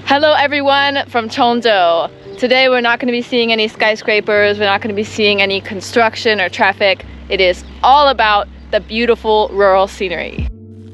Hello everyone from Chongzhou. Today we're not going to be seeing any skyscrapers, we're not going to be seeing any construction or traffic. It is all about the beautiful rural scenery.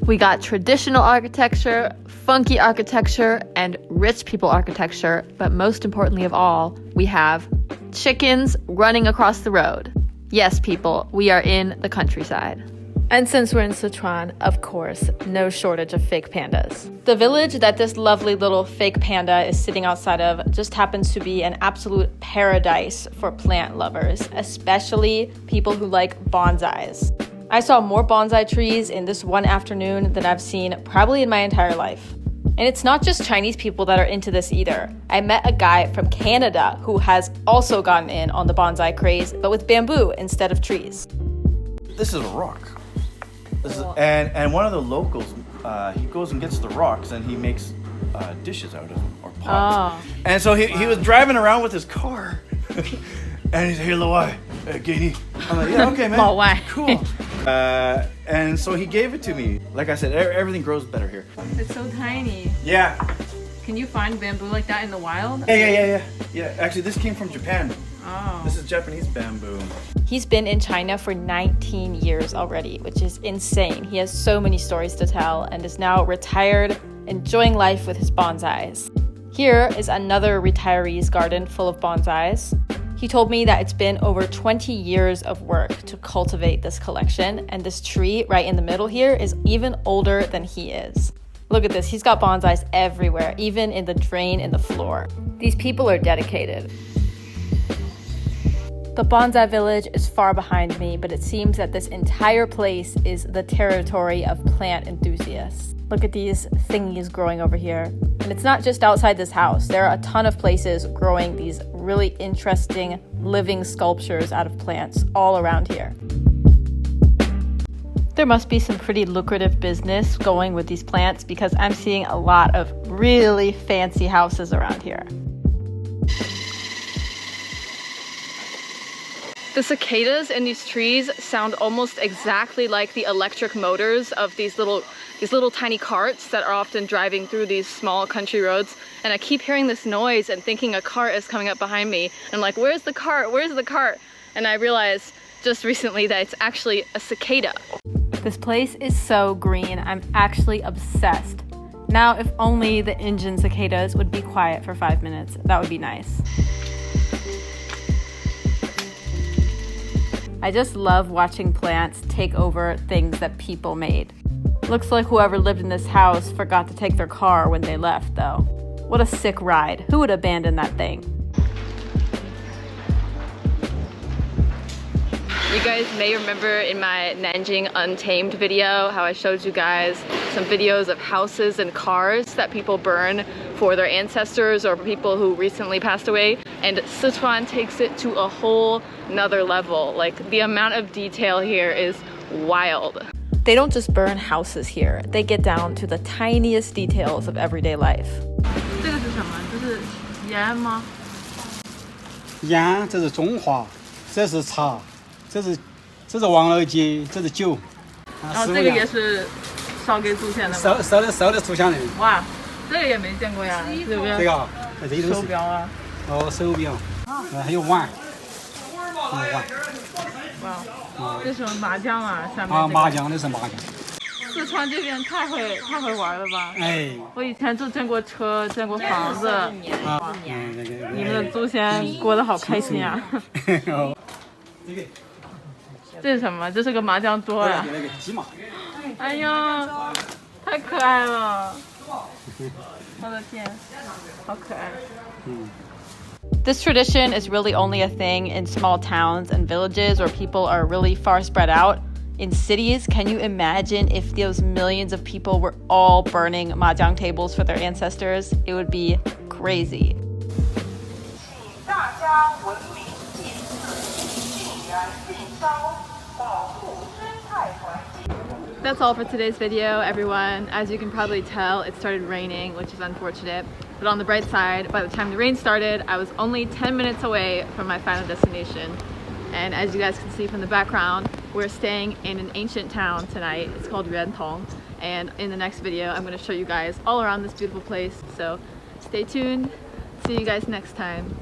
We got traditional architecture, funky architecture, and rich people architecture, but most importantly of all, we have chickens running across the road. Yes, people, we are in the countryside. And since we're in Sichuan, of course, no shortage of fake pandas. The village that this lovely little fake panda is sitting outside of just happens to be an absolute paradise for plant lovers, especially people who like bonsais. I saw more bonsai trees in this one afternoon than I've seen probably in my entire life. And it's not just Chinese people that are into this either. I met a guy from Canada who has also gotten in on the bonsai craze, but with bamboo instead of trees. This is a rock. And one of the locals, he goes and gets the rocks and he makes dishes out of them, or pots. Oh. And so he was driving around with his car and he's like, "Hey, Lo, Gini." I'm like, "Yeah, okay, man, cool." And so he gave it to me. Like I said, everything grows better here. It's so tiny. Yeah. Can you find bamboo like that in the wild? Yeah. Actually, this came from Japan. Oh. This is Japanese bamboo. He's been in China for 19 years already, which is insane. He has so many stories to tell and is now retired, enjoying life with his bonsais. Here is another retiree's garden full of bonsais. He told me that it's been over 20 years of work to cultivate this collection, and this tree right in the middle here is even older than he is. Look at this, he's got bonsais everywhere, even in the drain in the floor. These people are dedicated. The bonsai village is far behind me, but it seems that this entire place is the territory of plant enthusiasts. Look at these thingies growing over here. And it's not just outside this house. There are a ton of places growing these really interesting living sculptures out of plants all around here. There must be some pretty lucrative business going with these plants because I'm seeing a lot of really fancy houses around here. The cicadas in these trees sound almost exactly like the electric motors of these little tiny carts that are often driving through these small country roads. And I keep hearing this noise and thinking a cart is coming up behind me. And I'm like, where's the cart? Where's the cart? And I realized just recently that it's actually a cicada. This place is so green. I'm actually obsessed. Now, if only the engine cicadas would be quiet for 5 minutes, that would be nice. I just love watching plants take over things that people made. Looks like whoever lived in this house forgot to take their car when they left, though. What a sick ride. Who would abandon that thing? You guys may remember in my Nanjing Untamed video how I showed you guys some videos of houses and cars that people burn for their ancestors or people who recently passed away. And Sichuan takes it to a whole nother level. Like, the amount of detail here is wild. They don't just burn houses here, they get down to the tiniest details of everyday life. 这个是什么？这是盐吗？盐，这是中华，这是茶，这是王老吉，这是酒。然后这个也是烧给祖先的吗？烧的祖先的。哇，这个也没见过呀，对不对？这个，这都是手表啊。哦，手表，还有碗。哇，这是麻将啊，下面。啊，麻将，那是麻将。四川这边太会玩了吧？哎，我以前就见过车，见过房子。啊，你们的祖先过得好开心啊！这是什么？这是个麻将桌呀。哎呀，太可爱了！我的天，好可爱。This tradition is really only a thing in small towns and villages where people are really far spread out. In cities, can you imagine if those millions of people were all burning mahjong tables for their ancestors? It would be crazy. That's all for today's video, everyone. As you can probably tell, it started raining, which is unfortunate. But on the bright side, by the time the rain started, I was only 10 minutes away from my final destination. And as you guys can see from the background, we're staying in an ancient town tonight. It's called Yuantong. And in the next video, I'm going to show you guys all around this beautiful place. So Stay tuned. See you guys next time.